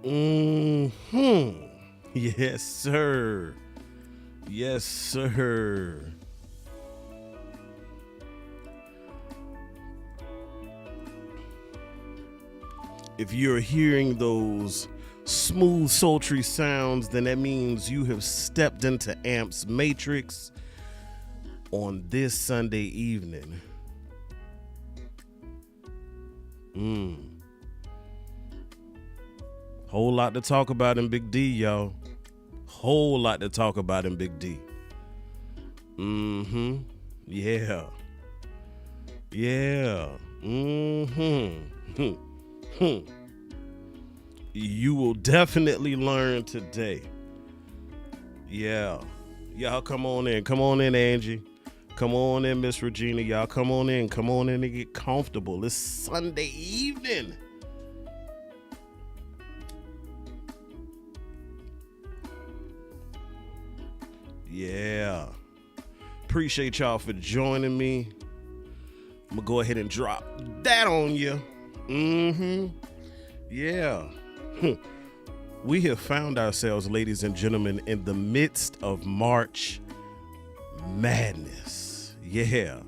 Mm-hmm. Yes, sir. Yes, sir. If you're hearing those smooth, sultry sounds, then that means you have stepped into Amp's Matrix on this Sunday evening. Whole lot to talk about in Big D, y'all. Whole lot to talk about in Big D. Yeah. Yeah. You will definitely learn today. Yeah. Y'all come on in. Come on in, Angie. Come on in, Miss Regina. Y'all come on in. Come on in and get comfortable. It's Sunday evening. Yeah. Appreciate y'all for joining me. I'm going to go ahead and drop that on you. Yeah. We have found ourselves, ladies and gentlemen, in the midst of March Madness. Yeah.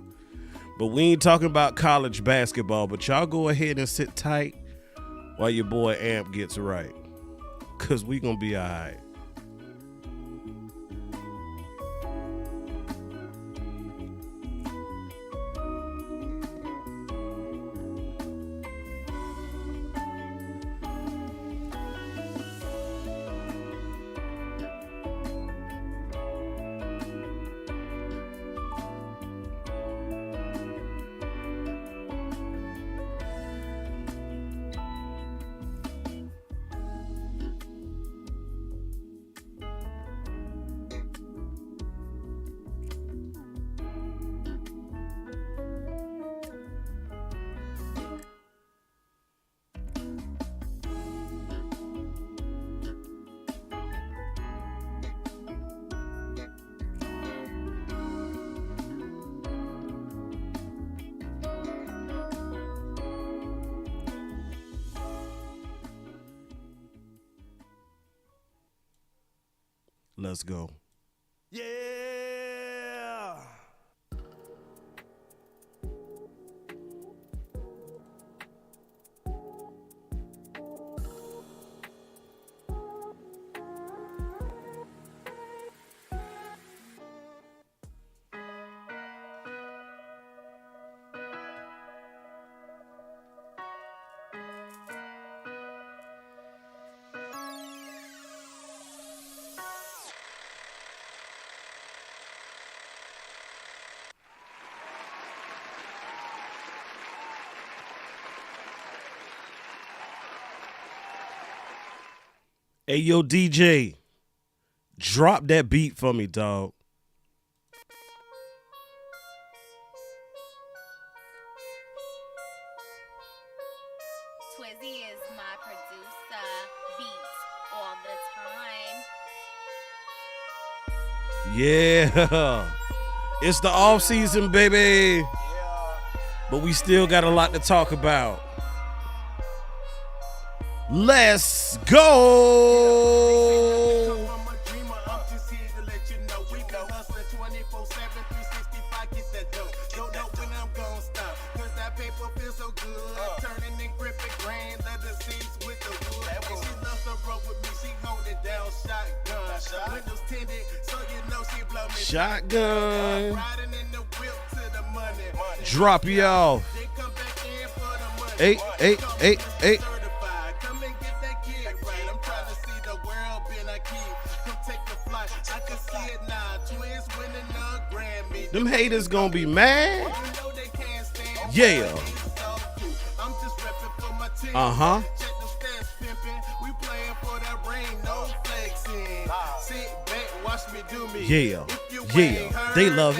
But we ain't talking about college basketball, but y'all go ahead and sit tight while your boy Amp gets right. Because we going to be all right. Let's go. Yeah. Hey, yo, DJ, drop that beat for me, dog. Twizzy is my producer, beats all the time. Yeah. It's the off season, baby. But we still got a lot to talk about. Let's go. Shotgun. Drop you off. Hey. Them haters gonna be mad. Yeah. Uh-huh. Yeah. They love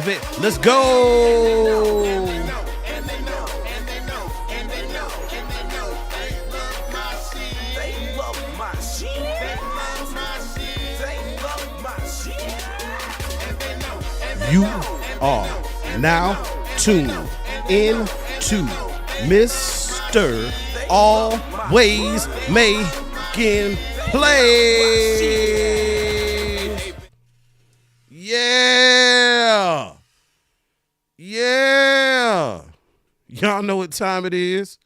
it. Let's go. You are now tuned in to Mr. always making plays. Yeah. Yeah. Y'all know what time it is.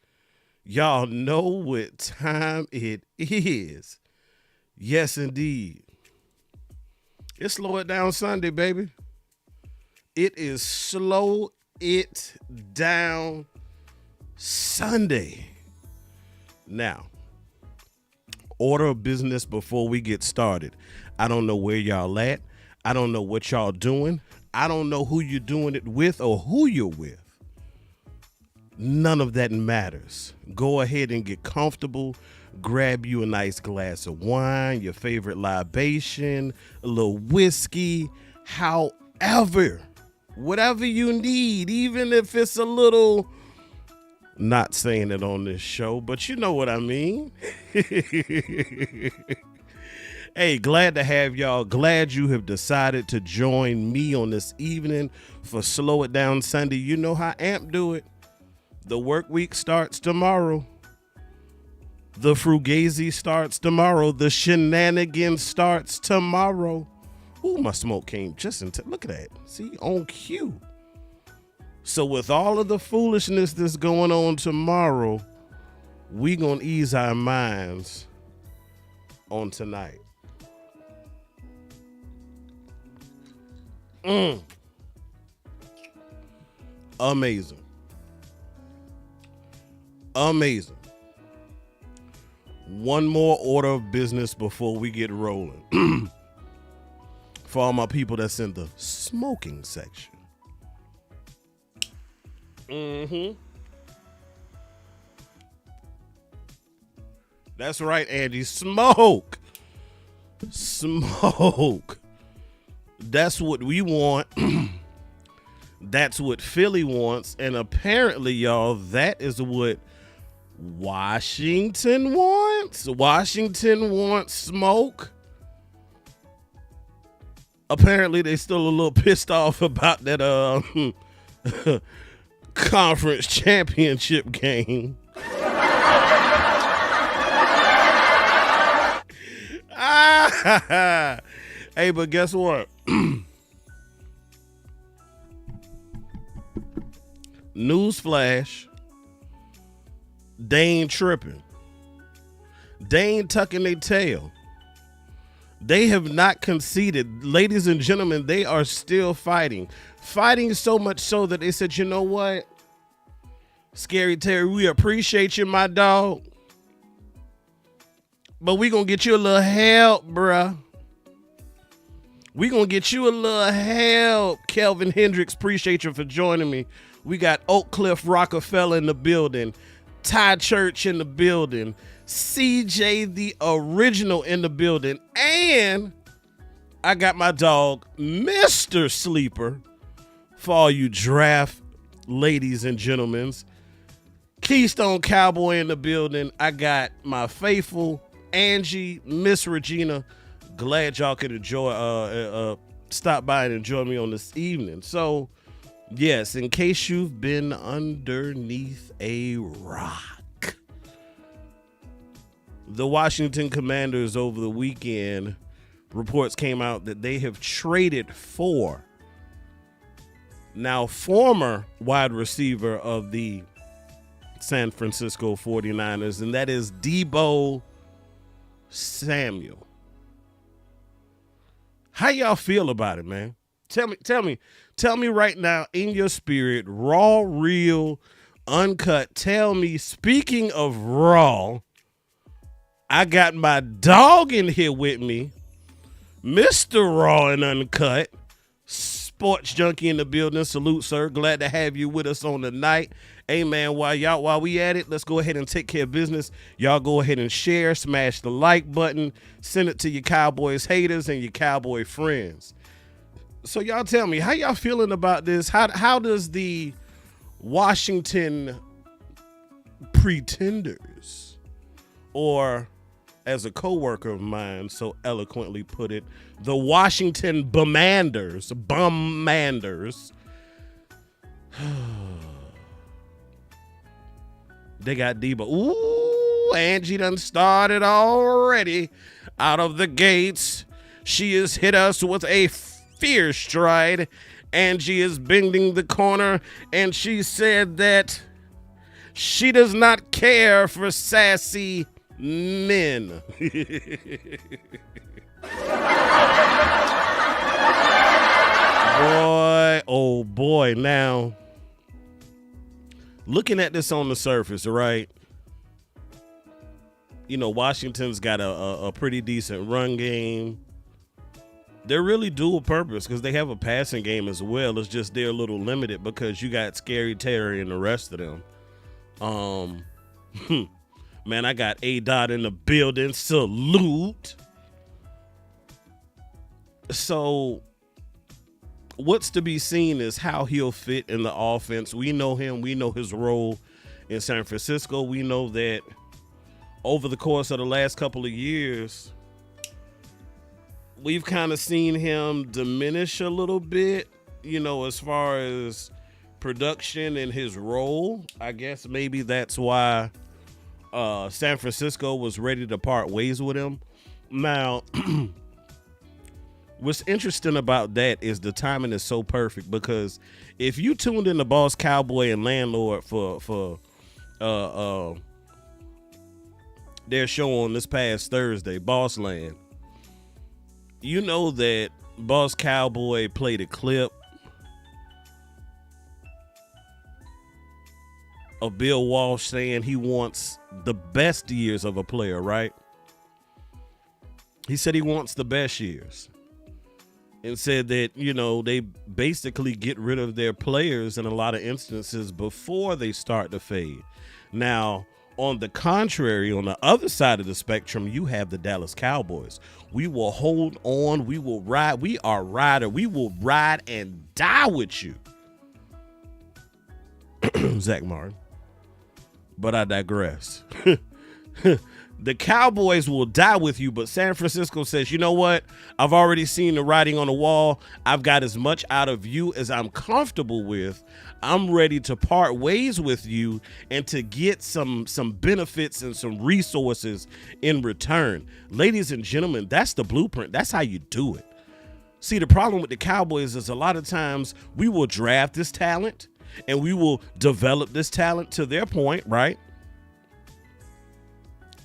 Y'all know what time it is. Yes, indeed. It's Slow It Down Sunday, baby. It is Slow It Down Sunday. Now, order of business before we get started. I don't know where y'all at. I don't know what y'all doing. I don't know who you're doing it with or who you're with. None of that matters. Go ahead and get comfortable. Grab you a nice glass of wine, your favorite libation, a little whiskey, however, whatever you need, even if it's a little, not saying it on this show, but you know what I mean. Hey, glad to have y'all. Glad you have decided to join me on this evening for Slow It Down Sunday. You know how AMP do it. The work week starts tomorrow. The Frugazi starts tomorrow. The shenanigans starts tomorrow. Ooh, my smoke came just in time. Look at that. See, on cue. So with all of the foolishness that's going on tomorrow, we gonna ease our minds on tonight. Amazing. Amazing. One more order of business before we get rolling. For all my people that's in the smoking section. That's right, Angie. Smoke. Smoke. That's what we want. That's what Philly wants. And apparently, y'all, that is what Washington wants. Washington wants smoke. Apparently, they still a little pissed off about that conference championship game. Hey, but guess what? Newsflash. They ain't tripping. They ain't tucking their tail. They have not conceded. Ladies and gentlemen, they are still fighting. Fighting so much so that they said, you know what? Scary Terry, we appreciate you, my dog. But we gonna get you a little help, bruh. We gonna get you a little help. Kelvin Hendricks, appreciate you for joining me. We got Oak Cliff Rockefeller in the building. Ty Church in the building. CJ the original in the building. And I got my dog, Mr. Sleeper, for all you draft ladies and gentlemen. Keystone Cowboy in the building. I got my faithful Angie, Miss Regina. Glad y'all could enjoy, stop by and enjoy me on this evening. So, yes, in case you've been underneath a rock, the Washington Commanders over the weekend, reports came out that they have traded for now former wide receiver of the San Francisco 49ers, and that is Deebo Samuel. How y'all feel about it, man? Tell me right now in your spirit, raw, real, uncut. Tell me, speaking of raw, I got my dog in here with me, Mr. Raw and Uncut, Sports Junkie in the building. Salute, sir. Glad to have you with us on the night. Hey, man, while we at it, let's go ahead and take care of business. Y'all go ahead and share, smash the like button, send it to your Cowboys haters and your Cowboy friends. So y'all tell me, how y'all feeling about this? How does the Washington Pretenders, or as a coworker of mine so eloquently put it, the Washington Bumanders, they got Deebo. Ooh, Angie done started already out of the gates. She has hit us with a fierce stride. Angie is bending the corner, and she said that she does not care for sassy men. Boy, oh boy. Now, looking at this on the surface, right? You know, Washington's got a pretty decent run game. They're really dual purpose because they have a passing game as well. It's just they're a little limited because you got Scary Terry and the rest of them. Man, I got A-Dot in the building. Salute. So what's to be seen is how he'll fit in the offense. We know him. We know his role in San Francisco. We know that over the course of the last couple of years, we've kind of seen him diminish a little bit, you know, as far as production and his role. I guess maybe that's why San Francisco was ready to part ways with him. Now, what's interesting about that is the timing is so perfect because if you tuned in to Boss Cowboy and Landlord for their show on this past Thursday, Boss Land, you know that Boss Cowboy played a clip of Bill Walsh saying he wants the best years of a player, right? He said he wants the best years and said that, you know, they basically get rid of their players in a lot of instances before they start to fade. Now, on the contrary, on the other side of the spectrum, you have the Dallas Cowboys. We will hold on. We will ride. We are rider. We will ride and die with you. Zach Martin. But I digress. The Cowboys will die with you, but San Francisco says, you know what? I've already seen the writing on the wall. I've got as much out of you as I'm comfortable with. I'm ready to part ways with you and to get some benefits and some resources in return. Ladies and gentlemen, that's the blueprint. That's how you do it. See, the problem with the Cowboys is a lot of times we will draft this talent and we will develop this talent to their point, right?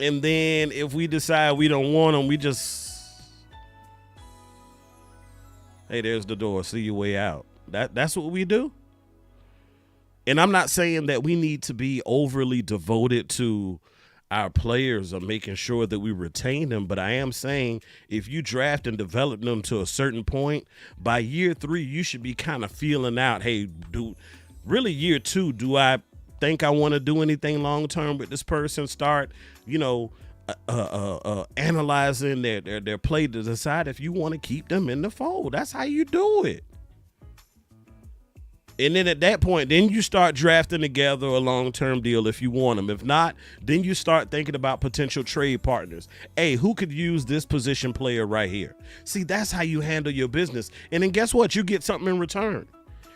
And then if we decide we don't want them, we just, hey, there's the door. See your way out. That's what we do. And I'm not saying that we need to be overly devoted to our players or making sure that we retain them, but I am saying if you draft and develop them to a certain point, by year 3, you should be kind of feeling out, hey, really year 2, do I think I want to do anything long-term with this person? Start, you know, analyzing their play to decide if you want to keep them in the fold. That's how you do it. And then at that point, then you start drafting together a long-term deal if you want them. If not, then you start thinking about potential trade partners. Hey, who could use this position player right here? See, that's how you handle your business. And then guess what? You get something in return.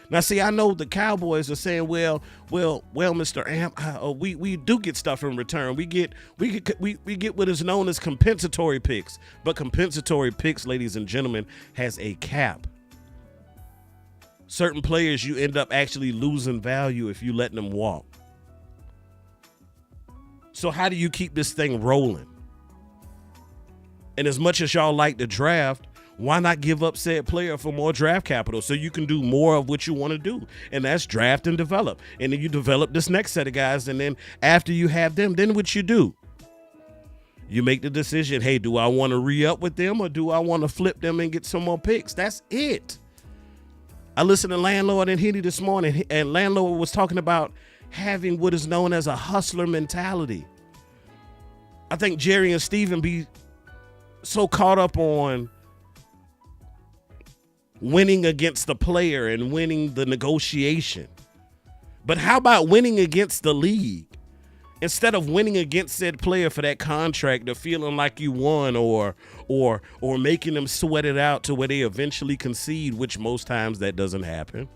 Now, see, I know the Cowboys are saying, well, Mr. Amp, we do get stuff in return. We get what is known as compensatory picks. But compensatory picks, ladies and gentlemen, has a cap. Certain players, you end up actually losing value if you let them walk. So how do you keep this thing rolling? And as much as y'all like to draft, why not give up said player for more draft capital so you can do more of what you want to do? And that's draft and develop. And then you develop this next set of guys. And then after you have them, then what you do? You make the decision, hey, do I want to re-up with them or do I want to flip them and get some more picks? That's it. I listened to Landlord and Hitty this morning, and Landlord was talking about having what is known as a hustler mentality. I think Jerry and Steven be so caught up on winning against the player and winning the negotiation. But how about winning against the league? Instead of winning against said player for that contract or feeling like you won or making them sweat it out to where they eventually concede, which most times that doesn't happen.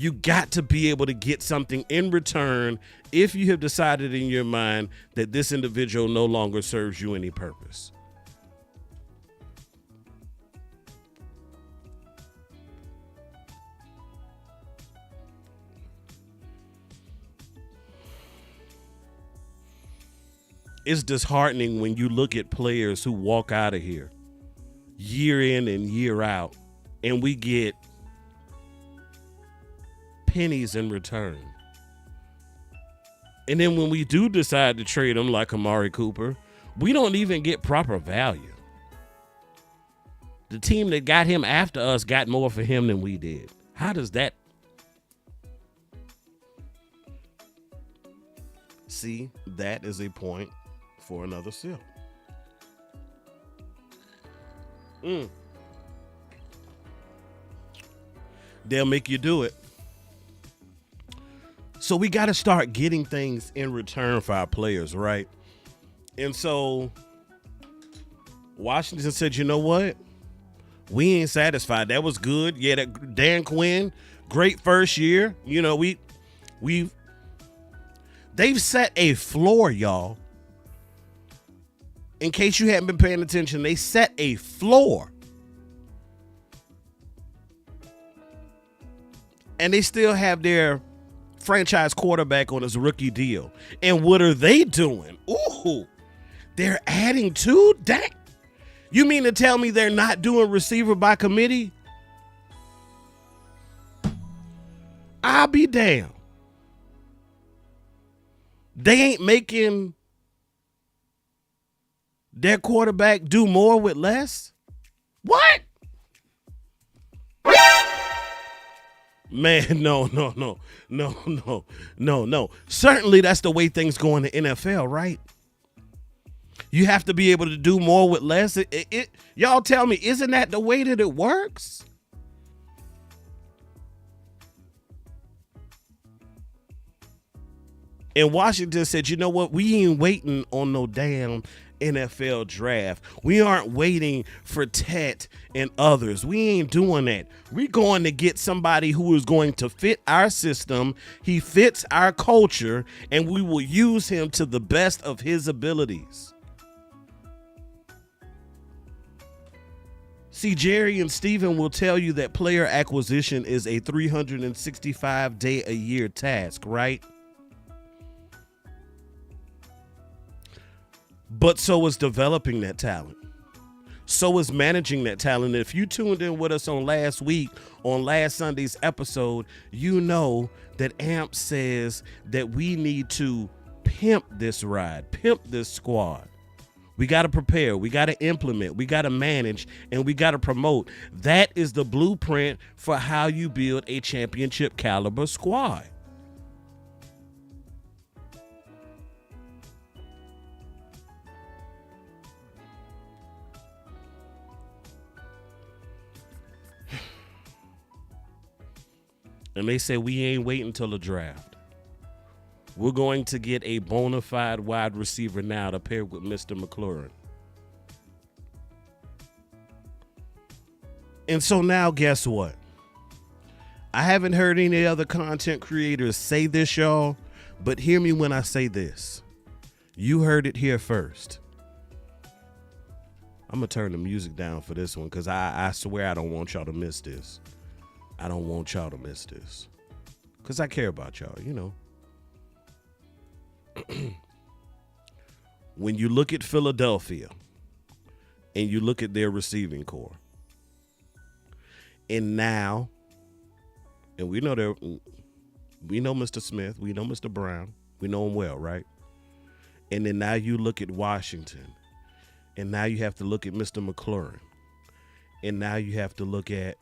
You got to be able to get something in return if you have decided in your mind that this individual no longer serves you any purpose. It's disheartening when you look at players who walk out of here year in and year out, and we get pennies in return. And then when we do decide to trade them like Amari Cooper, we don't even get proper value. The team that got him after us got more for him than we did. How does that? See, that is a point for another sip. They'll make you do it. So we got to start getting things in return for our players, right? And so Washington said, you know what? We ain't satisfied. That was good. Yeah, that Dan Quinn, great first year. You know, they've set a floor, y'all. In case you haven't been paying attention, they set a floor. And they still have their franchise quarterback on his rookie deal. And what are they doing? Ooh, they're adding to that. You mean to tell me they're not doing receiver by committee? I'll be damned. They ain't making their quarterback do more with less? What? Man, no. Certainly that's the way things go in the NFL, right? You have to be able to do more with less. Y'all tell me, isn't that the way that it works? And Washington said, you know what? We ain't waiting on no damn NFL draft. We aren't waiting for Tet and others. We ain't doing that. We're going to get somebody who is going to fit our system. He fits our culture, and we will use him to the best of his abilities. See, Jerry and Steven will tell you that player acquisition is a 365-day-a-year task, right? But so is developing that talent. So is managing that talent. If you tuned in with us on last Sunday's episode, you know that AMP says that we need to pimp this ride, pimp this squad. We got to prepare. We got to implement. We got to manage, and we got to promote. That is the blueprint for how you build a championship caliber squad. And they say we ain't waiting until the draft. We're going to get a bona fide wide receiver now to pair with Mr. McLaurin. And so now guess what? I haven't heard any other content creators say this, y'all, but hear me when I say this. You heard it here first. I'm going to turn the music down for this one because I swear I don't want y'all to miss this. I don't want y'all to miss this because I care about y'all, you know. When you look at Philadelphia and you look at their receiving core, and now, and we know Mr. Smith, we know Mr. Brown, we know him well, right? And then now you look at Washington, and now you have to look at Mr. McLaurin, and now you have to look at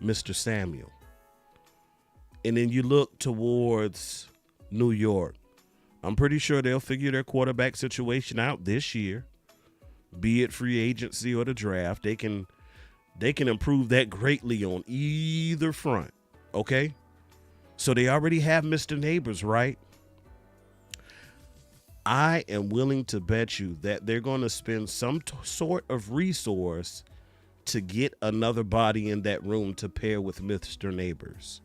Mr. Samuel. And then you look towards New York. I'm pretty sure they'll figure their quarterback situation out this year, be it free agency or the draft. They can improve that greatly on either front, okay? So they already have Mr. Neighbors, right? I am willing to bet you that they're going to spend some sort of resource to get another body in that room to pair with Mr. Neighbors.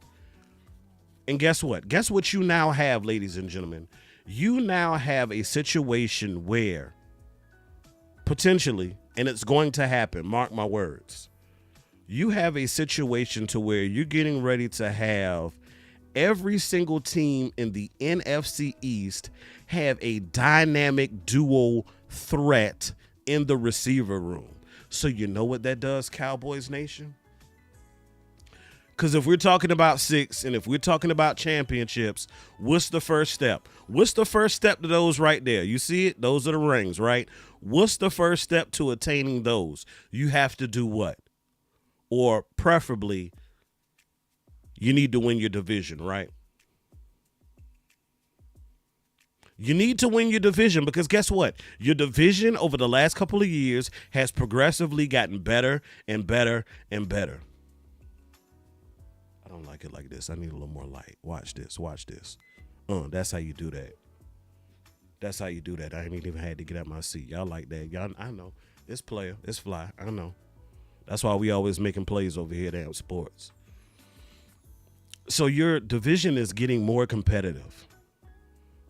And guess what? Guess what you now have, ladies and gentlemen? You now have a situation where potentially, and it's going to happen, mark my words, you have a situation to where you're getting ready to have every single team in the NFC East have a dynamic duo threat in the receiver room. So you know what that does, Cowboys Nation? Because if we're talking about 6 and if we're talking about championships, what's the first step? What's the first step to those right there? You see it? Those are the rings, right? What's the first step to attaining those? You have to do what? Or preferably, you need to win your division, right? You need to win your division because guess what? Your division over the last couple of years has progressively gotten better and better and better. I don't like it like this. I need a little more light. Watch this. Watch this. That's how you do that. That's how you do that. I ain't even had to get out my seat. Y'all like that. Y'all, I know. It's player. It's fly. I know. That's why we always making plays over here at Sports. So your division is getting more competitive.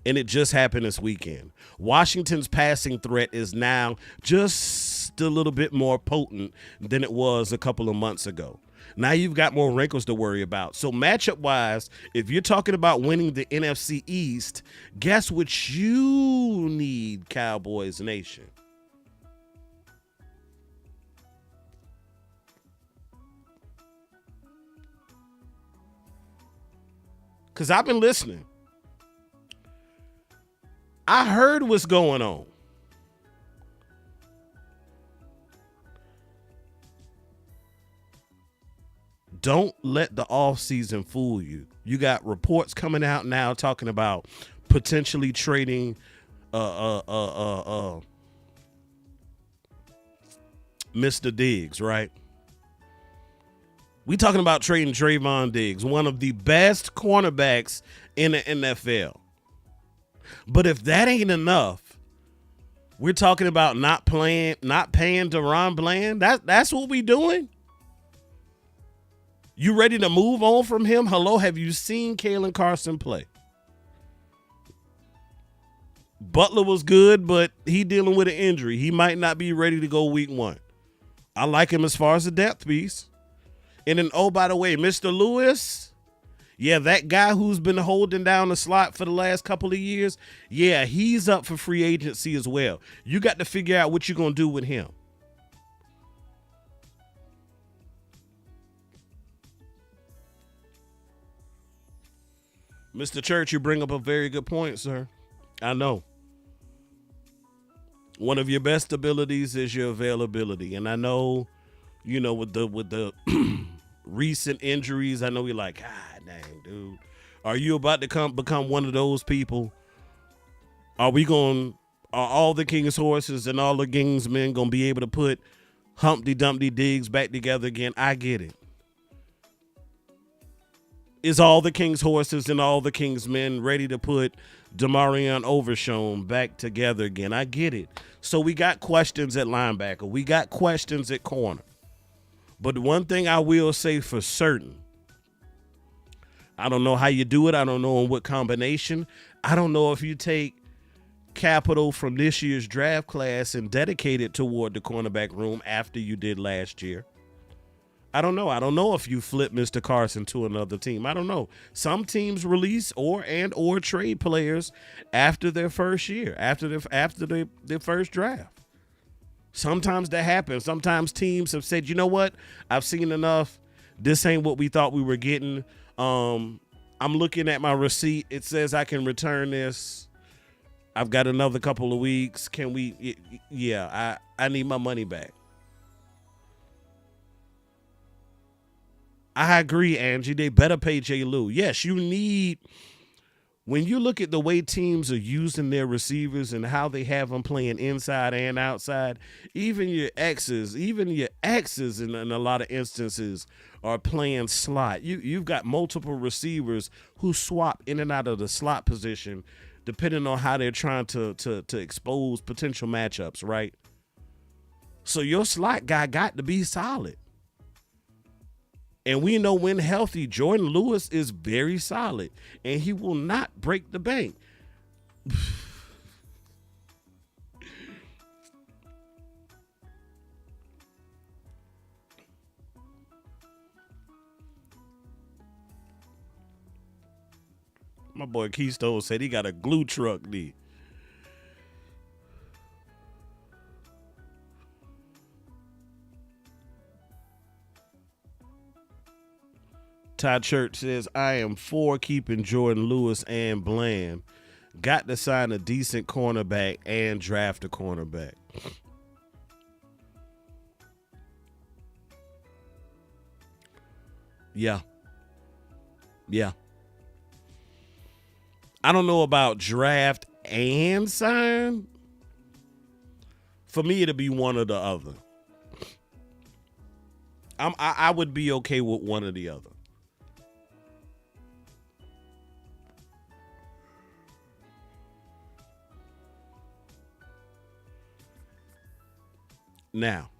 And it just happened this weekend. Washington's passing threat is now just a little bit more potent than it was a couple of months ago. Now you've got more wrinkles to worry about. So matchup-wise, if you're talking about winning the NFC East, guess what you need, Cowboys Nation? Because I've been listening. I heard what's going on. Don't let the offseason fool you. You got reports coming out now talking about potentially trading Mr. Diggs, right? We talking about trading Trayvon Diggs, one of the best cornerbacks in the NFL. But if that ain't enough, we're talking about not paying DaRon Bland. That's what we doing. You ready to move on from him? Hello, have you seen Kalen Carson play? Butler was good, but he dealing with an injury. He might not be ready to go week 1. I like him as far as a depth piece. And then, oh, by the way, Mr. Lewis, yeah, that guy who's been holding down the slot for the last couple of years, yeah, he's up for free agency as well. You got to figure out what you're going to do with him. Mr. Church, you bring up a very good point, sir. I know. One of your best abilities is your availability. And I know, you know, with the recent injuries, I know you're like, God dang, dude. Are you about to become one of those people? Are all the King's horses and all the King's men going to be able to put Humpty Dumpty Diggs back together again? I get it. Is all the King's horses and all the King's men ready to put Demarion Overshown back together again? I get it. So we got questions at linebacker. We got questions at corner. But one thing I will say for certain, I don't know how you do it. I don't know in what combination. I don't know if you take capital from this year's draft class and dedicate it toward the cornerback room after you did last year. I don't know. I don't know if you flip Mr. Carson to another team. I don't know. Some teams release or trade players after their first year, after their first draft. Sometimes that happens. Sometimes teams have said, you know what? I've seen enough. This ain't what we thought we were getting. I'm looking at my receipt. It says I can return this. I've got another couple of weeks. Can we? Yeah, I need my money back. I agree, Angie. They better pay J. Lou. Yes, you need, when you look at the way teams are using their receivers and how they have them playing inside and outside, even your exes in a lot of instances are playing slot. You've got multiple receivers who swap in and out of the slot position depending on how they're trying to expose potential matchups, right? So your slot guy got to be solid. And we know when healthy, Jordan Lewis is very solid, and he will not break the bank. My boy Keystone said he got a glue truck, D. Todd Church says, I am for keeping Jordan Lewis and Bland. Got to sign a decent cornerback and draft a cornerback. Yeah. Yeah. I don't know about draft and sign. For me, it'll be one or the other. I would be okay with one or the other. Now,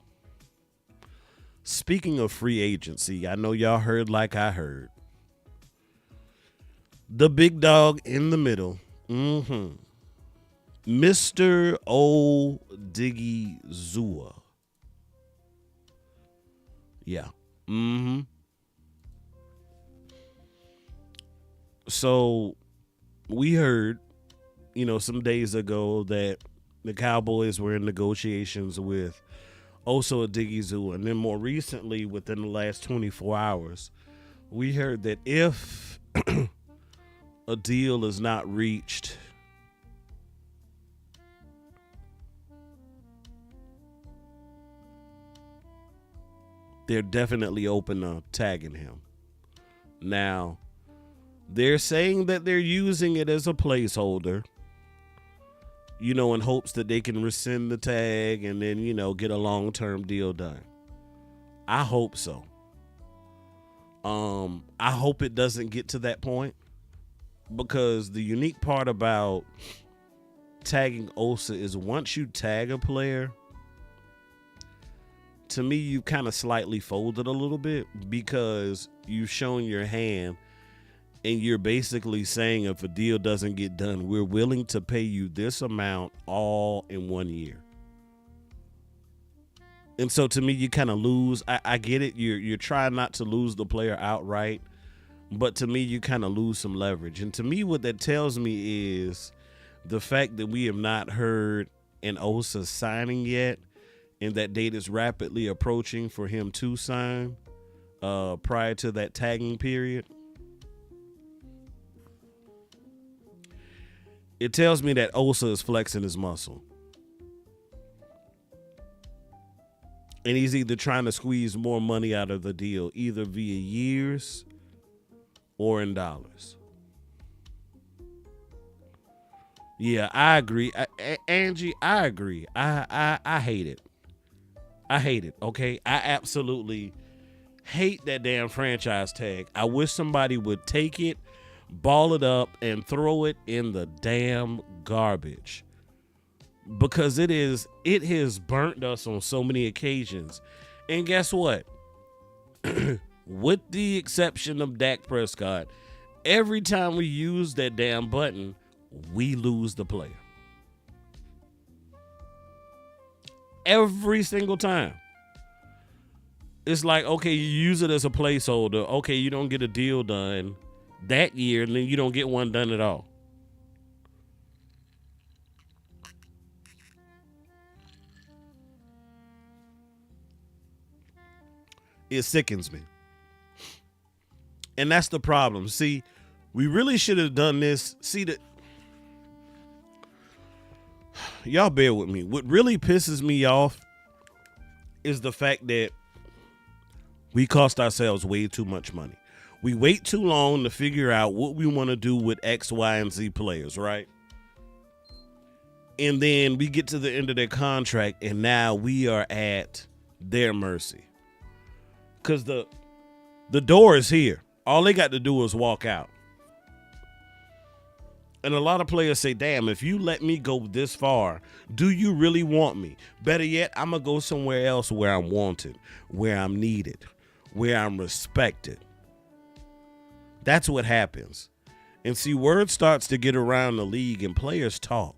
speaking of free agency, I know y'all heard like I heard. The big dog in the middle. Mr. O. Diggy Zua. Yeah. So we heard, some days ago that the Cowboys were in negotiations with Osa Odighizuwa. And then more recently, within the last 24 hours, we heard that if a deal is not reached, they're definitely open to tagging him. Now, they're saying that they're using it as a placeholder, in hopes that they can rescind the tag and then, get a long-term deal done. I hope so. I hope it doesn't get to that point, because the unique part about tagging Osa is once you tag a player, to me, you kind of slightly folded a little bit, because you've shown your hand and you're basically saying if a deal doesn't get done, we're willing to pay you this amount all in 1 year. And so to me, you kind of lose. I get it. You're trying not to lose the player outright, but to me, you kind of lose some leverage. And to me, what that tells me is the fact that we have not heard an Osa signing yet, and that date is rapidly approaching for him to sign prior to that tagging period. It tells me that Osa is flexing his muscle. And he's either trying to squeeze more money out of the deal, either via years or in dollars. Yeah, I agree. Angie, I agree. I hate it. I hate it, okay? I absolutely hate that damn franchise tag. I wish somebody would take it, ball it up, and throw it in the damn garbage. Because it has burnt us on so many occasions. And guess what? With the exception of Dak Prescott, every time we use that damn button, we lose the player. Every single time. It's like, okay, you use it as a placeholder. Okay, you don't get a deal done that year, and then you don't get one done at all. It sickens me. And that's the problem. See, we really should have done this. See, y'all bear with me. What really pisses me off is the fact that we cost ourselves way too much money. We wait too long to figure out what we want to do with X, Y, and Z players, right? And then we get to the end of their contract, and now we are at their mercy. Because the door is here. All they got to do is walk out. And a lot of players say, damn, if you let me go this far, do you really want me? Better yet, I'm going to go somewhere else where I'm wanted, where I'm needed, where I'm respected. That's what happens. And see, word starts to get around the league and players talk.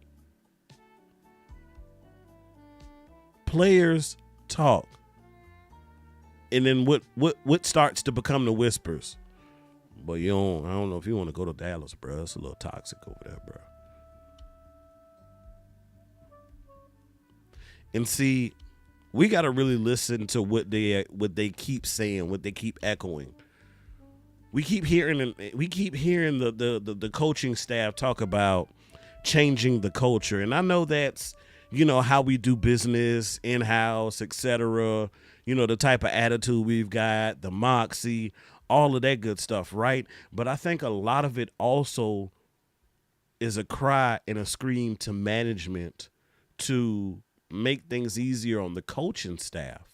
Players talk. And then what starts to become the whispers? But I don't know if you want to go to Dallas, bro. It's a little toxic over there, bro. And see, we got to really listen to what they keep saying, what they keep echoing. We keep hearing the coaching staff talk about changing the culture. And I know that's, how we do business in-house, etc. The type of attitude we've got, the moxie, all of that good stuff, right? But I think a lot of it also is a cry and a scream to management to make things easier on the coaching staff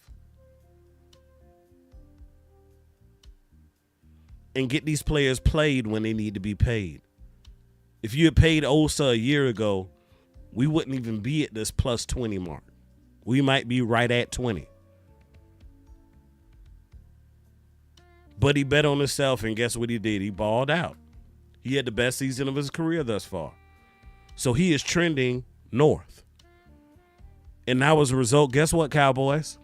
and get these players played when they need to be paid. If you had paid Osa a year ago, we wouldn't even be at this plus 20 mark. We might be right at 20. But he bet on himself, and guess what he did? He balled out. He had the best season of his career thus far. So he is trending north. And now as a result, guess what, Cowboys?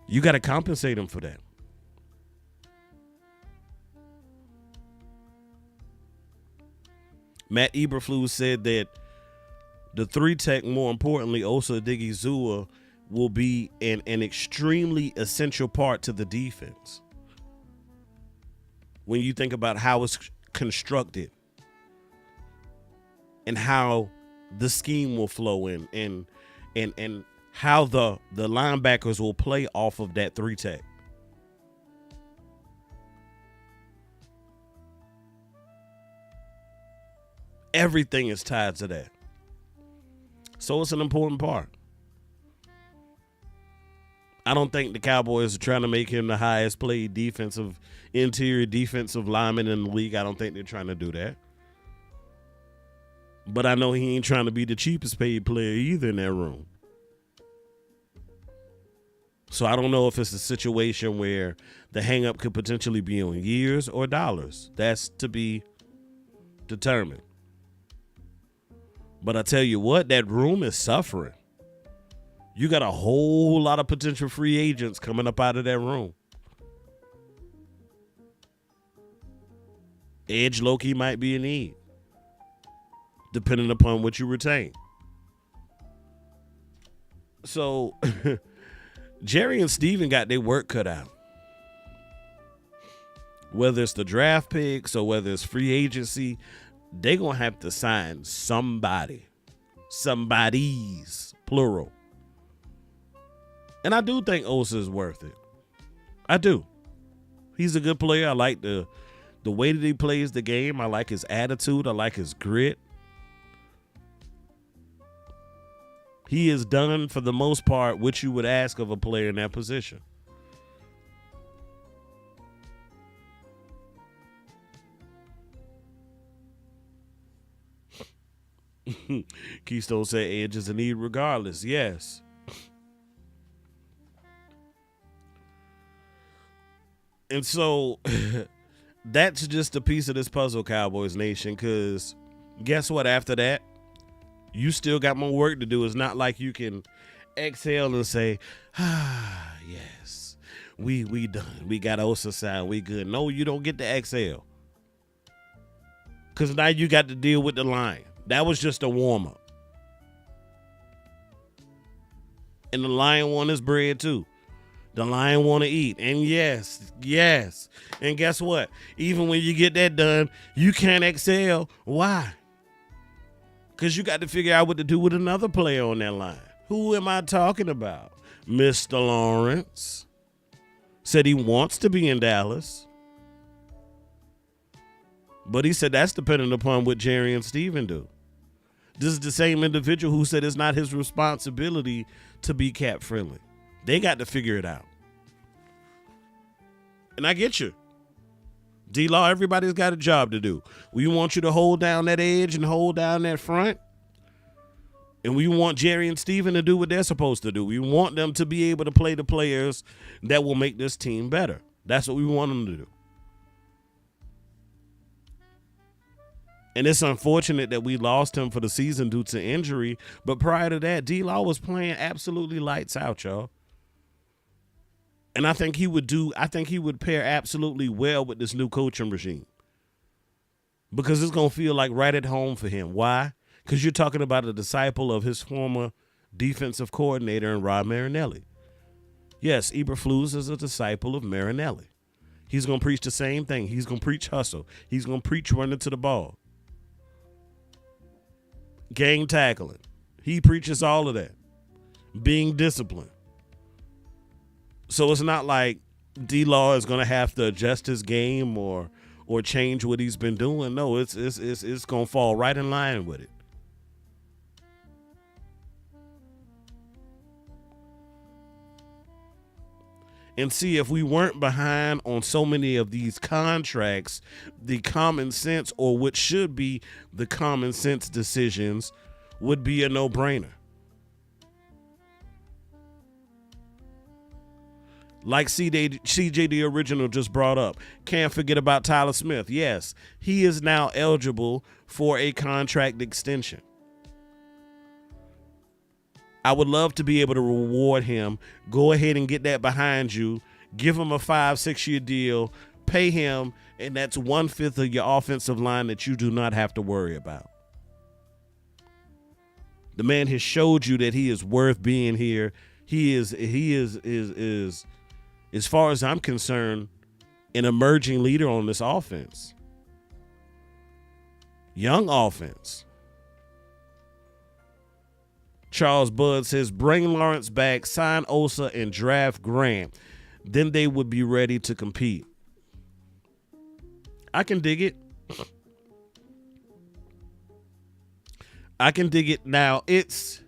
You got to compensate him for that. Matt Eberflus said that the 3-tech, more importantly, Osa Odighizuwa, will be an extremely essential part to the defense. When you think about how it's constructed and how the scheme will flow in and how the linebackers will play off of that 3-tech. Everything is tied to that. So it's an important part. I don't think the Cowboys are trying to make him the highest paid interior defensive lineman in the league. I don't think they're trying to do that. But I know he ain't trying to be the cheapest paid player either in that room. So I don't know if it's a situation where the hang-up could potentially be on years or dollars. That's to be determined. But I tell you what, that room is suffering. You got a whole lot of potential free agents coming up out of that room. Edge low-key might be in need, depending upon what you retain. So, Jerry and Steven got their work cut out. Whether it's the draft picks or whether it's free agency, they're going to have to sign somebody. Somebody's, plural. And I do think Osa is worth it. I do. He's a good player. I like the way that he plays the game. I like his attitude. I like his grit. He has done, for the most part, what you would ask of a player in that position. Keystone said Edge is a need regardless. Yes. And so that's just a piece of this puzzle, Cowboys Nation, because guess what? After that, you still got more work to do. It's not like you can exhale and say, yes, we done. We got Osa signed. We good. No, you don't get to exhale. Because now you got to deal with the line. That was just a warm-up. And the Lion want his bread too. The Lion want to eat. And yes. And guess what? Even when you get that done, you can't exhale. Why? Because you got to figure out what to do with another player on that line. Who am I talking about? Mr. Lawrence said he wants to be in Dallas. But he said that's dependent upon what Jerry and Steven do. This is the same individual who said it's not his responsibility to be cap friendly. They got to figure it out. And I get you. D-Law, everybody's got a job to do. We want you to hold down that edge and hold down that front. And we want Jerry and Steven to do what they're supposed to do. We want them to be able to play the players that will make this team better. That's what we want them to do. And it's unfortunate that we lost him for the season due to injury. But prior to that, D-Law was playing absolutely lights out, y'all. And I think he would pair absolutely well with this new coaching regime. Because it's going to feel like right at home for him. Why? Because you're talking about a disciple of his former defensive coordinator in Rod Marinelli. Yes, Eberflus is a disciple of Marinelli. He's going to preach the same thing. He's going to preach hustle. He's going to preach running to the ball. Gang tackling. He preaches all of that. Being disciplined. So it's not like D-Law is going to have to adjust his game or change what he's been doing. No, it's going to fall right in line with it. And see, if we weren't behind on so many of these contracts, the common sense, or what should be the common sense decisions, would be a no-brainer. Like CJ the original just brought up. Can't forget about Tyler Smith. Yes, he is now eligible for a contract extension. I would love to be able to reward him. Go ahead and get that behind you. Give him a 5-6 year deal. Pay him, and that's 1/5 of your offensive line that you do not have to worry about. The man has showed you that he is worth being here. He is as far as I'm concerned, an emerging leader on this offense. Young offense. Charles Budd says, bring Lawrence back, sign Osa, and draft Grant. Then they would be ready to compete. I can dig it. I can dig it. Now, it's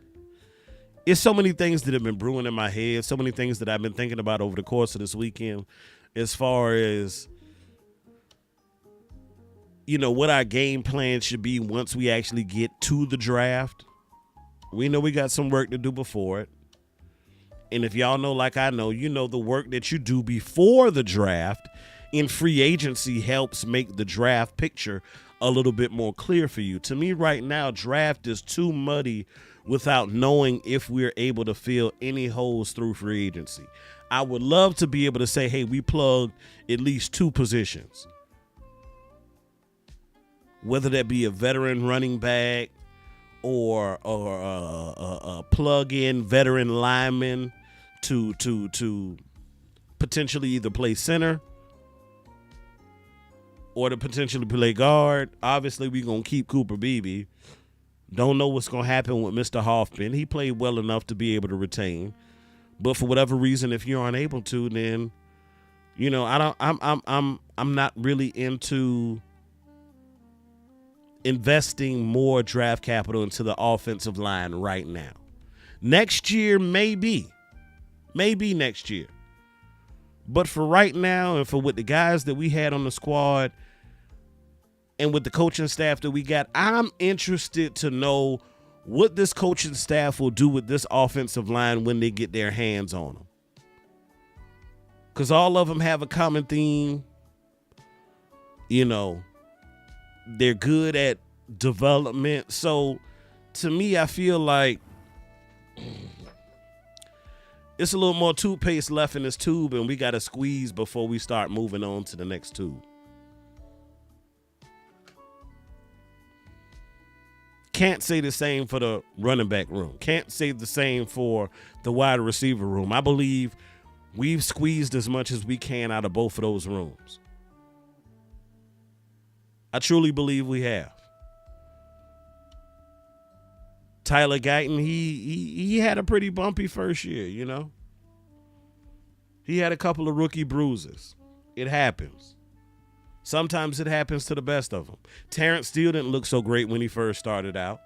so many things that have been brewing in my head, so many things that I've been thinking about over the course of this weekend as far as, what our game plan should be once we actually get to the draft. We know we got some work to do before it. And if y'all know like I know, the work that you do before the draft in free agency helps make the draft picture a little bit more clear for you. To me right now, draft is too muddy without knowing if we're able to fill any holes through free agency. I would love to be able to say, hey, we plugged at least 2 positions. Whether that be a veteran running back, or a plug-in veteran lineman to potentially either play center or to potentially play guard. Obviously, we're going to keep Cooper Beebe. Don't know what's going to happen with Mr. Hoffman. He played well enough to be able to retain. But for whatever reason, if you're unable to, then, I'm not really into investing more draft capital into the offensive line right now. Next year, maybe next year. But for right now, and for with the guys that we had on the squad and with the coaching staff that we got, I'm interested to know what this coaching staff will do with this offensive line when they get their hands on them. Because all of them have a common theme. They're good at development. So to me, I feel like it's a little more toothpaste left in this tube, and we got to squeeze before we start moving on to the next tube. Can't say the same for the running back room. Can't say the same for the wide receiver room. I believe we've squeezed as much as we can out of both of those rooms. I truly believe we have. Tyler Guyton, he had a pretty bumpy first year, He had a couple of rookie bruises. It happens. Sometimes it happens to the best of them. Terrence Steele didn't look so great when he first started out.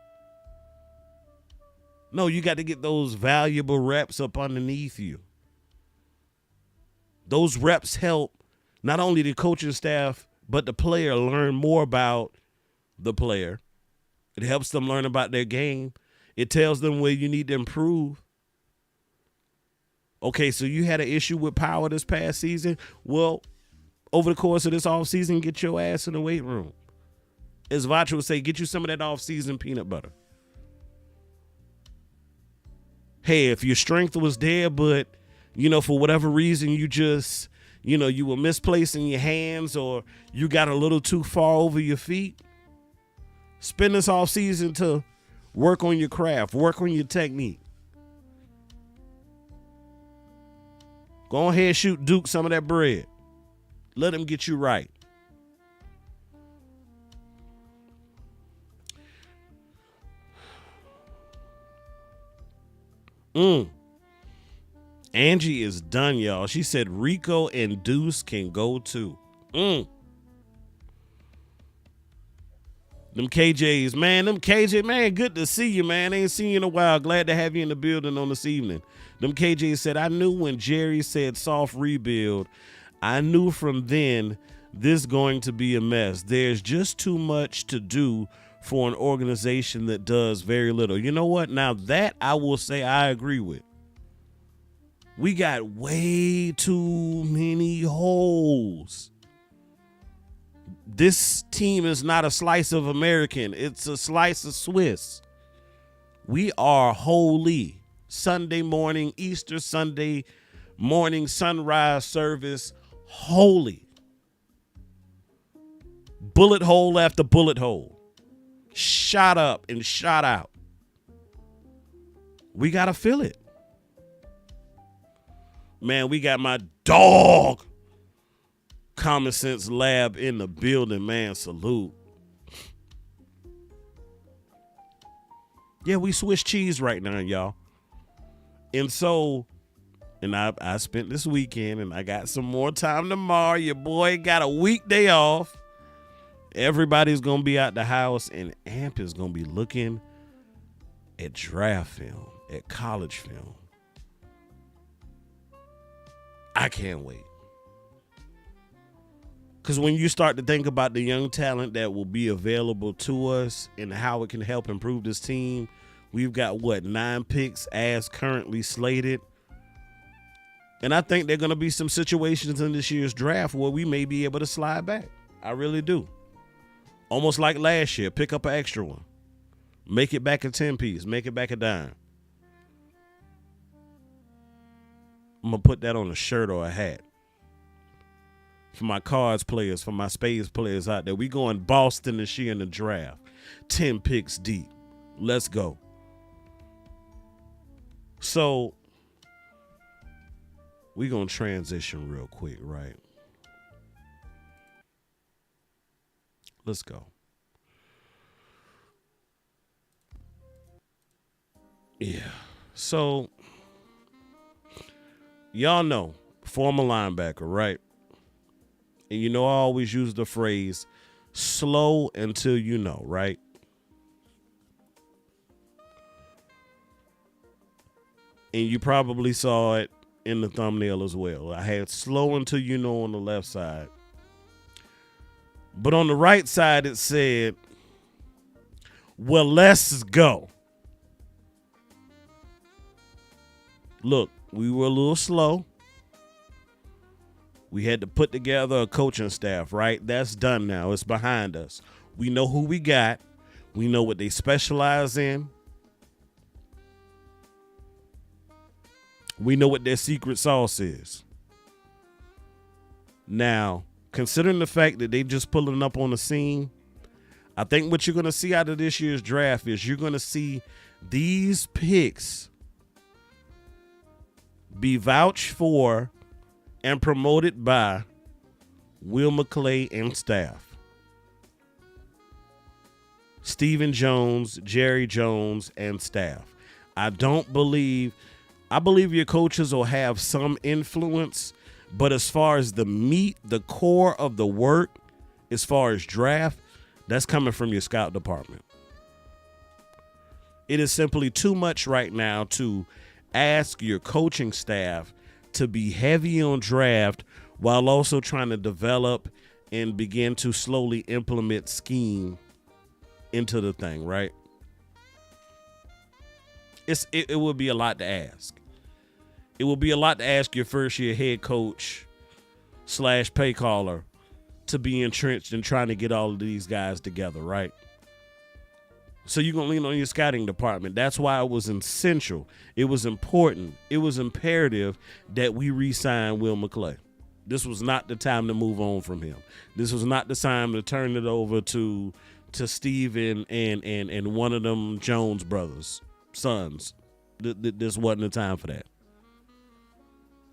No, you got to get those valuable reps up underneath you. Those reps help not only the coaching staff but the player learn more about the player. It helps them learn about their game. It tells them where you need to improve. Okay, so you had an issue with power this past season. Well, over the course of this offseason, get your ass in the weight room. As Vacho would say, get you some of that off-season peanut butter. Hey, if your strength was there, but, for whatever reason, you just, you were misplacing your hands or you got a little too far over your feet, spend this offseason to work on your craft, work on your technique. Go ahead, shoot Duke some of that bread. Let him get you right. Angie is done, y'all. She said Rico and Deuce can go too. Them KJs, man. Them KJ, man, good to see you, man. Ain't seen you in a while. Glad to have you in the building on this evening. Them KJs said, I knew when Jerry said soft rebuild, I knew from then this going to be a mess. There's just too much to do for an organization that does very little. You know what? Now that I will say I agree with. We got way too many holes. This team is not a slice of American. It's a slice of Swiss. We are holy. Sunday morning, Easter Sunday morning, sunrise service, holy. Bullet hole after bullet hole. Shot up and shot out. We got to feel it. Man, we got my dog Common Sense Lab in the building, man. Salute. Yeah, we Swiss cheese right now, y'all. And so, I spent this weekend and I got some more time tomorrow. Your boy got a weekday off. Everybody's going to be out the house and Amp is going to be looking at draft film, at college film. I can't wait. Because when you start to think about the young talent that will be available to us and how it can help improve this team, we've got, 9 picks as currently slated. And I think there are going to be some situations in this year's draft where we may be able to slide back. I really do. Almost like last year, pick up an extra one. Make it back a 10-piece. Make it back a dime. I'm going to put that on a shirt or a hat. For my cards players, for my spades players out there. We going Boston this year in the draft. 10 picks deep. Let's go. So, we're going to transition real quick, right? Let's go. Yeah. So, y'all know, former linebacker, right? And I always use the phrase, slow until you know, right? And you probably saw it in the thumbnail as well. I had slow until you know on the left side. But on the right side, it said, well, let's go. Look, we were a little slow. We had to put together a coaching staff, right? That's done now. It's behind us. We know who we got. We know what they specialize in. We know what their secret sauce is. Now, considering the fact that they just pulling up on the scene, I think what you're going to see out of this year's draft is you're going to see these picks be vouched for and promoted by Will McClay and staff. Stephen Jones, Jerry Jones, and staff. I believe your coaches will have some influence, but as far as the meat, the core of the work, as far as draft, that's coming from your scout department. It is simply too much right now to ask your coaching staff to be heavy on draft while also trying to develop and begin to slowly implement scheme into the thing, right? It would be a lot to ask. It will be a lot to ask your first year head coach / pay caller to be entrenched in trying to get all of these guys together, right? So you're going to lean on your scouting department. That's why it was essential. It was important. It was imperative that we re-sign Will McClay. This was not the time to move on from him. This was not the time to turn it over to Steve and one of them Jones brothers, sons. This wasn't the time for that.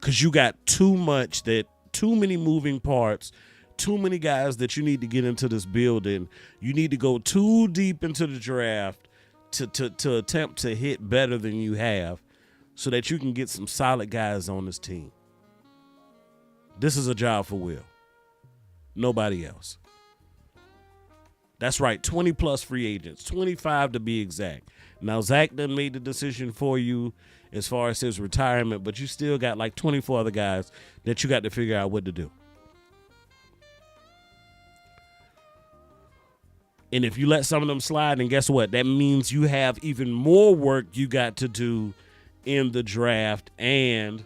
Because you got too many moving parts, too many guys that you need to get into this building. You need to go too deep into the draft to attempt to hit better than you have so that you can get some solid guys on this team. This is a job for Will. Nobody else. That's right, 20-plus free agents, 25 to be exact. Now, Zach done made the decision for you as far as his retirement, but you still got like 24 other guys that you got to figure out what to do. And if you let some of them slide, then guess what? That means you have even more work you got to do in the draft and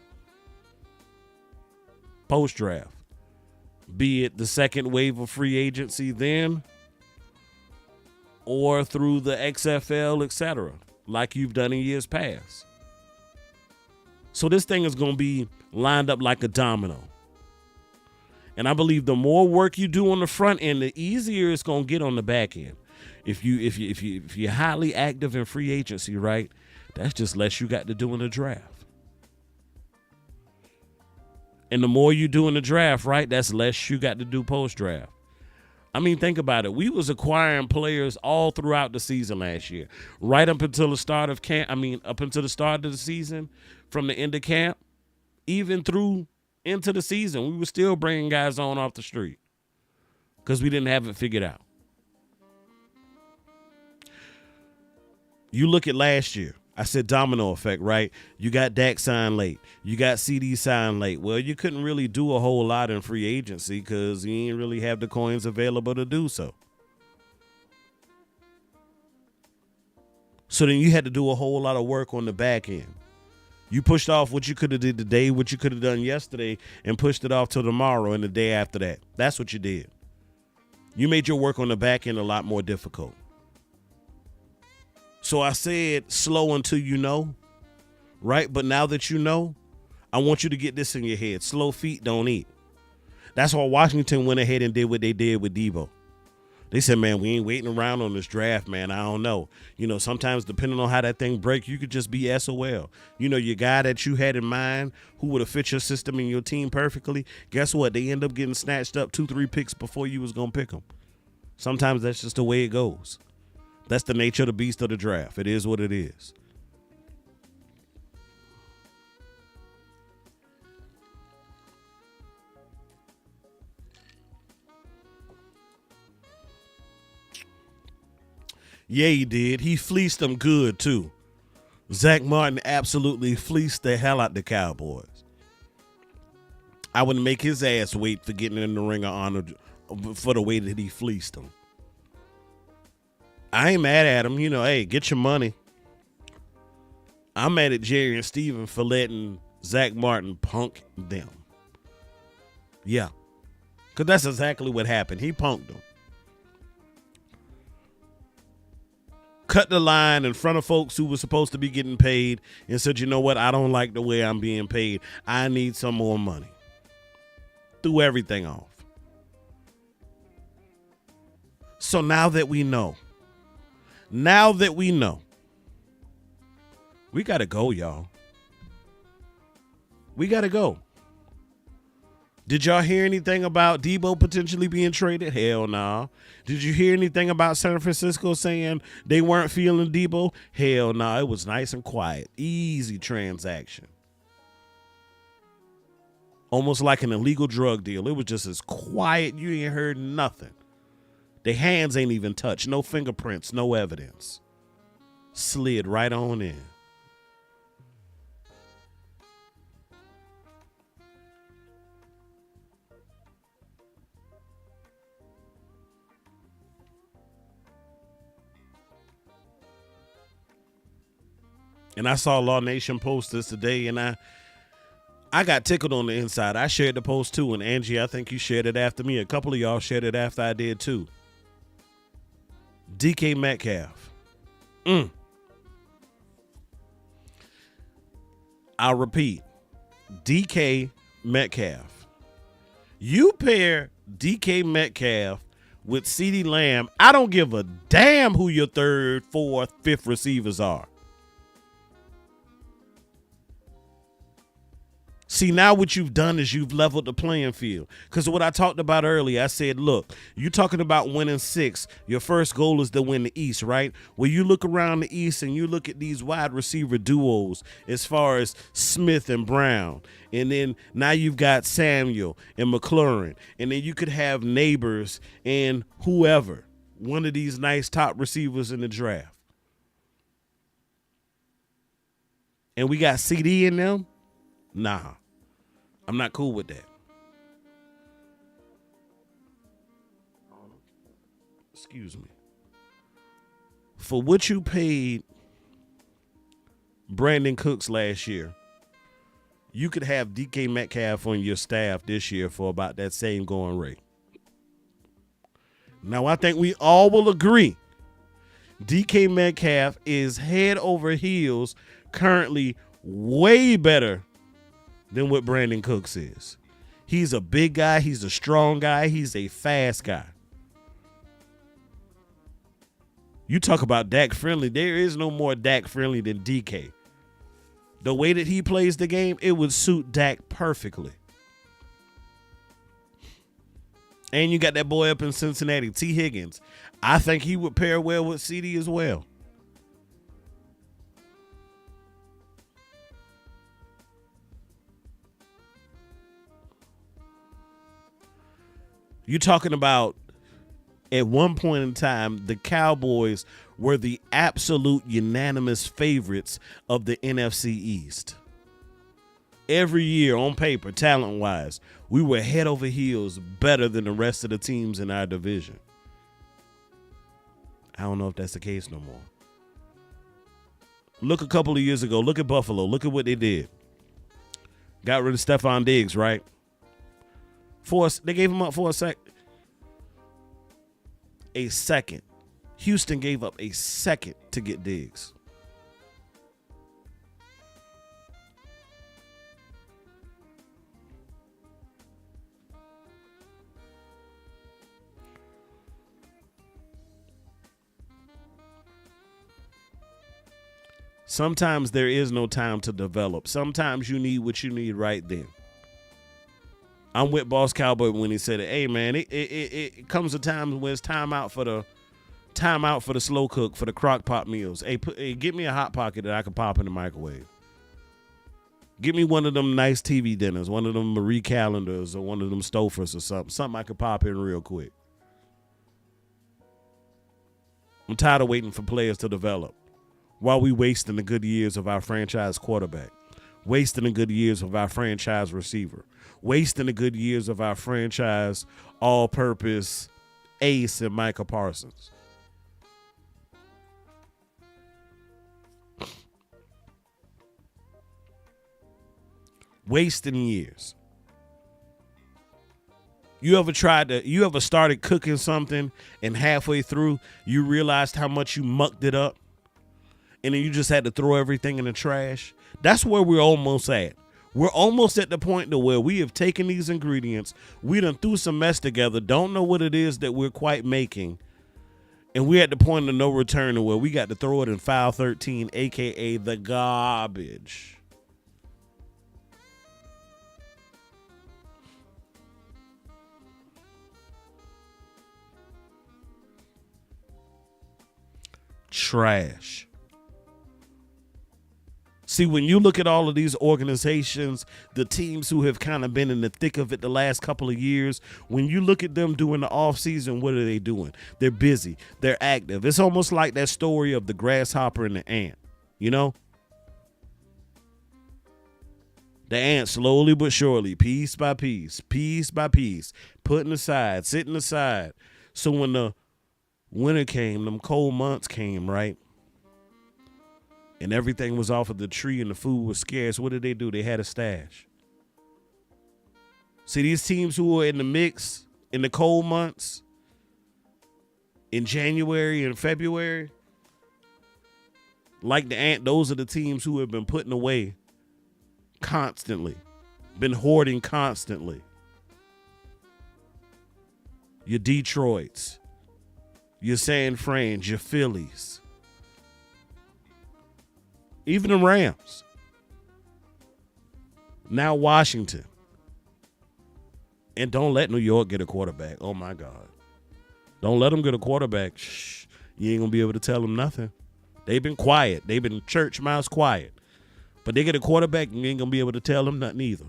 post-draft. Be it the second wave of free agency then or through the XFL, etc., like you've done in years past. So this thing is going to be lined up like a domino. And I believe the more work you do on the front end, the easier it's going to get on the back end. If you're highly active in free agency, right, that's just less you got to do in the draft. And the more you do in the draft, right, that's less you got to do post-draft. I mean, think about it. We was acquiring players all throughout the season last year, right up until the start of camp. Up until the start of the season, from the end of camp, even through into the season, we were still bringing guys on off the street because we didn't have it figured out. You look at last year. I said domino effect, right? You got Dak signed late. You got CD signed late. Well, you couldn't really do a whole lot in free agency because you didn't really have the coins available to do so. So then you had to do a whole lot of work on the back end. You pushed off what you could have did today, what you could have done yesterday, and pushed it off till tomorrow and the day after that. That's what you did. You made your work on the back end a lot more difficult. So I said slow until you know, right? But now that you know, I want you to get this in your head. Slow feet don't eat. That's why Washington went ahead and did what they did with Debo. They said, man, we ain't waiting around on this draft, man. I don't know. You know, sometimes depending on how that thing break, you could just be SOL. You know, your guy that you had in mind who would have fit your system and your team perfectly, guess what? They end up getting snatched up 2-3 picks before you was going to pick them. Sometimes that's just the way it goes. That's the nature of the beast of the draft. It is what it is. Yeah, he did. He fleeced them good, too. Zach Martin absolutely fleeced the hell out the Cowboys. I would make his ass wait for getting in the Ring of Honor for the way that he fleeced them. I ain't mad at him. You know, hey, get your money. I'm mad at Jerry and Steven for letting Zach Martin punk them. Yeah. Because that's exactly what happened. He punked them. Cut the line in front of folks who were supposed to be getting paid and said, you know what? I don't like the way I'm being paid. I need some more money. Threw everything off. So now that we know, we got to go, y'all. We got to go. Did y'all hear anything about Debo potentially being traded? Hell no. Did you hear anything about San Francisco saying they weren't feeling Debo? Hell no. It was nice and quiet. Easy transaction. Almost like an illegal drug deal. It was just as quiet. You ain't heard nothing. Their hands ain't even touched. No fingerprints, no evidence. Slid right on in. And I saw Law Nation post this today, and I got tickled on the inside. I shared the post too, and Angie, I think you shared it after me. A couple of y'all shared it after I did too. DK Metcalf. I'll repeat. DK Metcalf. You pair DK Metcalf with CeeDee Lamb, I don't give a damn who your third, fourth, fifth receivers are. See, now what you've done is you've leveled the playing field. Because what I talked about earlier, I said, look, you're talking about winning 6. Your first goal is to win the East, right? Well, you look around the East and you look at these wide receiver duos as far as Smith and Brown. And then now you've got Samuel and McLaurin. And then you could have Neighbors and whoever, one of these nice top receivers in the draft. And we got CD in them? Nah, I'm not cool with that. Excuse me. For what you paid Brandon Cooks last year, you could have DK Metcalf on your staff this year for about that same going rate. Now, I think we all will agree DK Metcalf is head over heels currently way better than what Brandon Cooks is. He's a big guy. He's a strong guy. He's a fast guy. You talk about Dak friendly. There is no more Dak friendly than DK. The way that he plays the game, it would suit Dak perfectly. And you got that boy up in Cincinnati, T. Higgins. I think he would pair well with CD as well. You're talking about at one point in time, the Cowboys were the absolute unanimous favorites of the NFC East. Every year on paper, talent-wise, we were head over heels better than the rest of the teams in our division. I don't know if that's the case no more. Look a couple of years ago. Look at Buffalo. Look at what they did. Got rid of Stephon Diggs, right? They gave him up for a second. Houston gave up a second to get Diggs. Sometimes there is no time to develop. Sometimes you need what you need right then. I'm with Boss Cowboy when he said, "Hey man, it comes a time when it's time out for the slow cook, for the crock pot meals. Hey, get me a hot pocket that I can pop in the microwave. Get me one of them nice TV dinners, one of them Marie Callender's or one of them Stofers or something I could pop in real quick. I'm tired of waiting for players to develop while we wasting the good years of our franchise quarterback, wasting the good years of our franchise receiver, wasting the good years of our franchise all-purpose ace and Micah Parsons. Wasting years. You ever started cooking something and halfway through you realized how much you mucked it up and then you just had to throw everything in the trash? That's where we're almost at. We're almost at the point to where we have taken these ingredients, we done threw some mess together, don't know what it is that we're quite making, and we're at the point of no return to where we got to throw it in file 13, a.k.a. the garbage. Trash. See, when you look at all of these organizations, the teams who have kind of been in the thick of it the last couple of years, when you look at them during the offseason, what are they doing? They're busy. They're active. It's almost like that story of the grasshopper and the ant, you know? The ant slowly but surely, piece by piece, putting aside, sitting aside. So when the winter came, them cold months came, right? and everything was off of the tree and the food was scarce, what did they do? They had a stash. See, these teams who were in the mix in the cold months, in January and February, like the Ant, those are the teams who have been putting away constantly, been hoarding constantly. Your Detroits, your San Frans, your Phillies, even the Rams. Now Washington. And don't let New York get a quarterback. Oh, my God. Don't let them get a quarterback. Shh. You ain't going to be able to tell them nothing. They've been quiet. They've been church mouse quiet. But they get a quarterback and you ain't going to be able to tell them nothing either.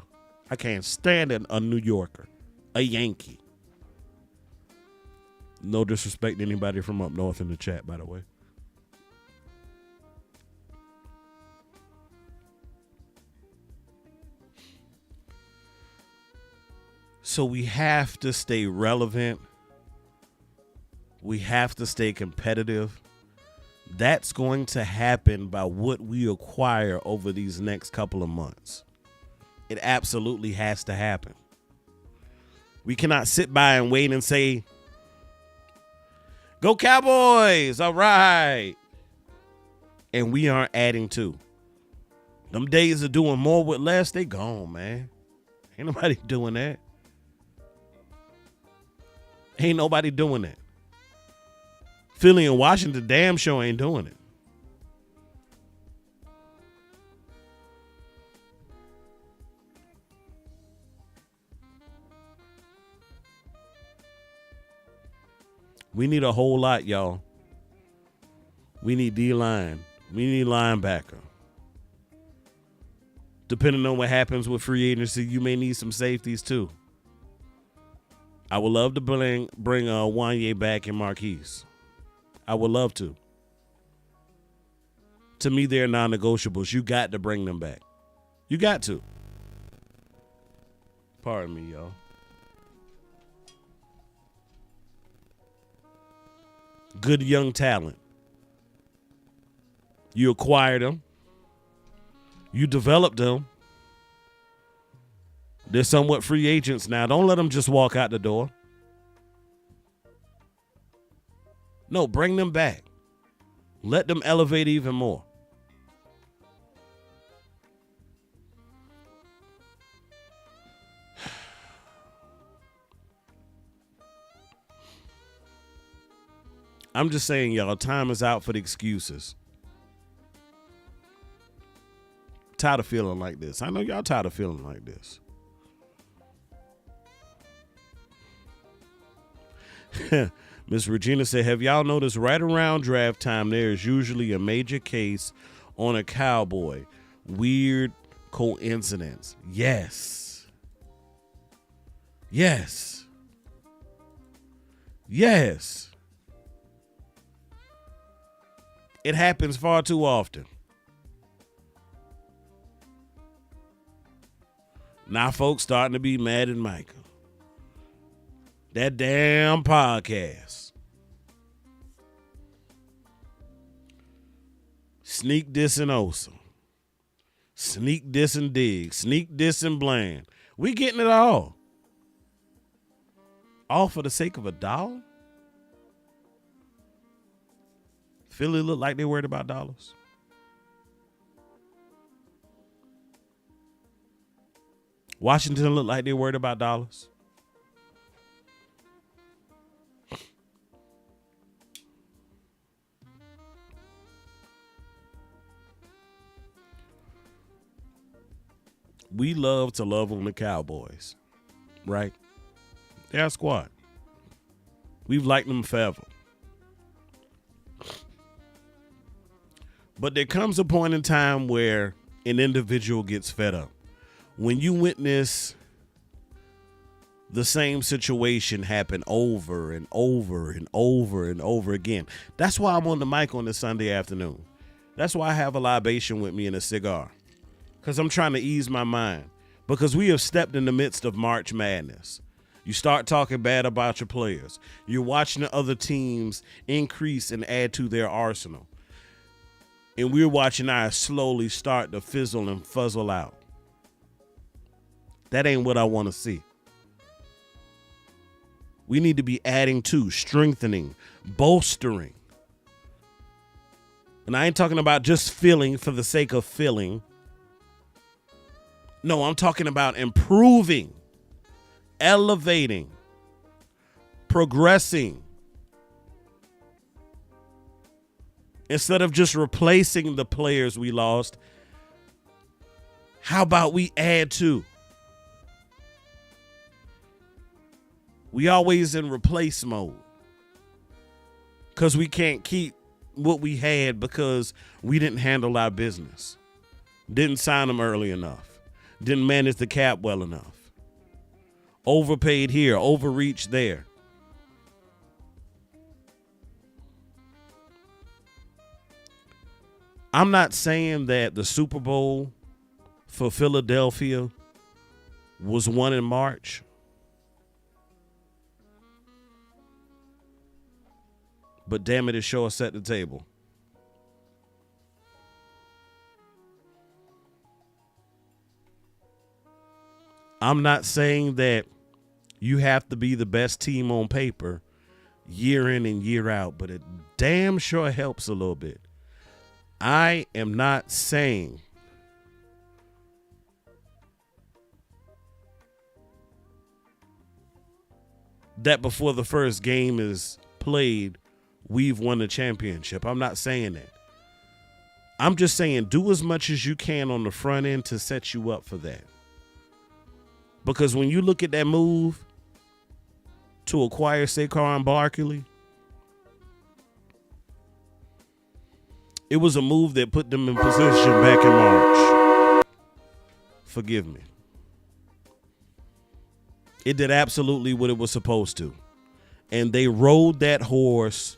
I can't stand a New Yorker, a Yankee. No disrespect to anybody from up north in the chat, by the way. So we have to stay relevant. We have to stay competitive. That's going to happen by what we acquire over these next couple of months. It absolutely has to happen. We cannot sit by and wait and say, go Cowboys, all right. And we aren't adding to. Them days of doing more with less, they gone, man. Ain't nobody doing that. Ain't nobody doing that. Philly and Washington damn sure ain't doing it. We need a whole lot, y'all. We need D-line. We need linebacker. Depending on what happens with free agency, you may need some safeties too. I would love to bring Wanye back and Marquise. I would love to. To me, they're non-negotiables. You got to bring them back. You got to. Pardon me, y'all. Good young talent. You acquired them. You developed them. They're somewhat free agents now. Don't let them just walk out the door. No, bring them back. Let them elevate even more. I'm just saying, y'all, time is out for the excuses. Tired of feeling like this. I know y'all tired of feeling like this. Miss Regina said, have y'all noticed right around draft time, there is usually a major case on a Cowboy? Weird coincidence. Yes. Yes. Yes. It happens far too often. Now folks starting to be mad at Michael. That damn podcast. Sneak diss and Osa. Sneak diss and Dig. Sneak diss and Bland. We getting it all. All for the sake of $1? Philly look like they worried about dollars. Washington look like they worried about dollars. We love to love on the Cowboys, right? They're our squad. We've liked them forever. But there comes a point in time where an individual gets fed up. When you witness the same situation happen over and over and over and over again. That's why I'm on the mic on this Sunday afternoon. That's why I have a libation with me and a cigar. Because I'm trying to ease my mind. Because we have stepped in the midst of March Madness. You start talking bad about your players. You're watching the other teams increase and add to their arsenal. and we're watching ours slowly start to fizzle and fuzzle out. That ain't what I want to see. We need to be adding to, strengthening, bolstering. And I ain't talking about just filling for the sake of filling. No, I'm talking about improving, elevating, progressing. Instead of just replacing the players we lost, how about we add to? We always in replace mode because we can't keep what we had because we didn't handle our business, didn't sign them early enough, didn't manage the cap well enough, overpaid here, overreached there. I'm not saying that the Super Bowl for Philadelphia was won in March. But damn it, it sure set the table. I'm not saying that you have to be the best team on paper year in and year out, but it damn sure helps a little bit. I am not saying that before the first game is played, we've won the championship. I'm not saying that. I'm just saying do as much as you can on the front end to set you up for that. Because when you look at that move to acquire Saquon Barkley, it was a move that put them in position back in March. Forgive me. It did absolutely what it was supposed to. And they rode that horse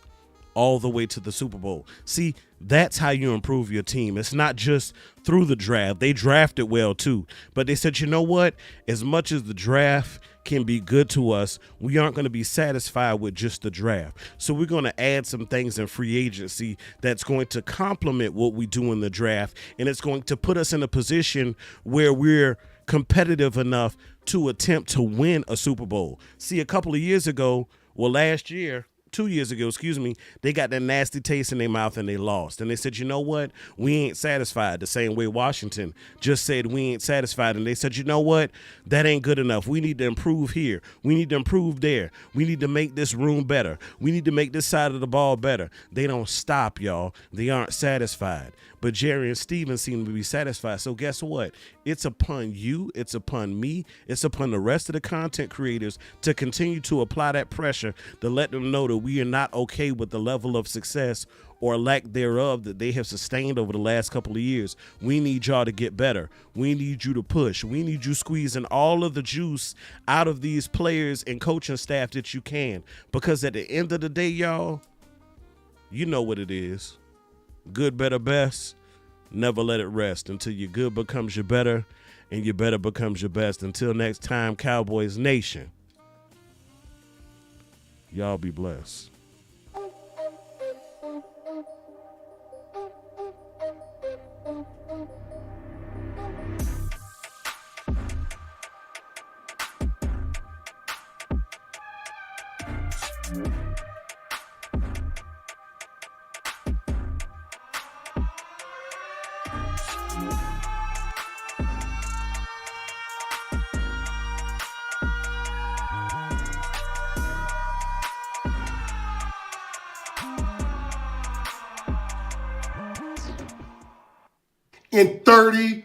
all the way to the Super Bowl. See, that's how you improve your team. It's not just through the draft. They drafted well too. But they said, you know what? As much as the draft can be good to us, we aren't going to be satisfied with just the draft. So we're going to add some things in free agency that's going to complement what we do in the draft. And it's going to put us in a position where we're competitive enough to attempt to win a Super Bowl. See, a couple of years ago, last year, 2 years ago, they got that nasty taste in their mouth and they lost. And they said, you know what? We ain't satisfied. The same way Washington just said we ain't satisfied. And they said, you know what? That ain't good enough. We need to improve here. We need to improve there. We need to make this room better. We need to make this side of the ball better. They don't stop, y'all. They aren't satisfied. But Jerry and Steven seem to be satisfied. So guess what? It's upon you. It's upon me. It's upon the rest of the content creators to continue to apply that pressure to let them know that we are not okay with the level of success or lack thereof that they have sustained over the last couple of years. We need y'all to get better. We need you to push. We need you squeezing all of the juice out of these players and coaching staff that you can. Because at the end of the day, y'all, you know what it is. Good, better, best. Never let it rest until your good becomes your better and your better becomes your best. Until next time, Cowboys Nation, y'all be blessed. In 30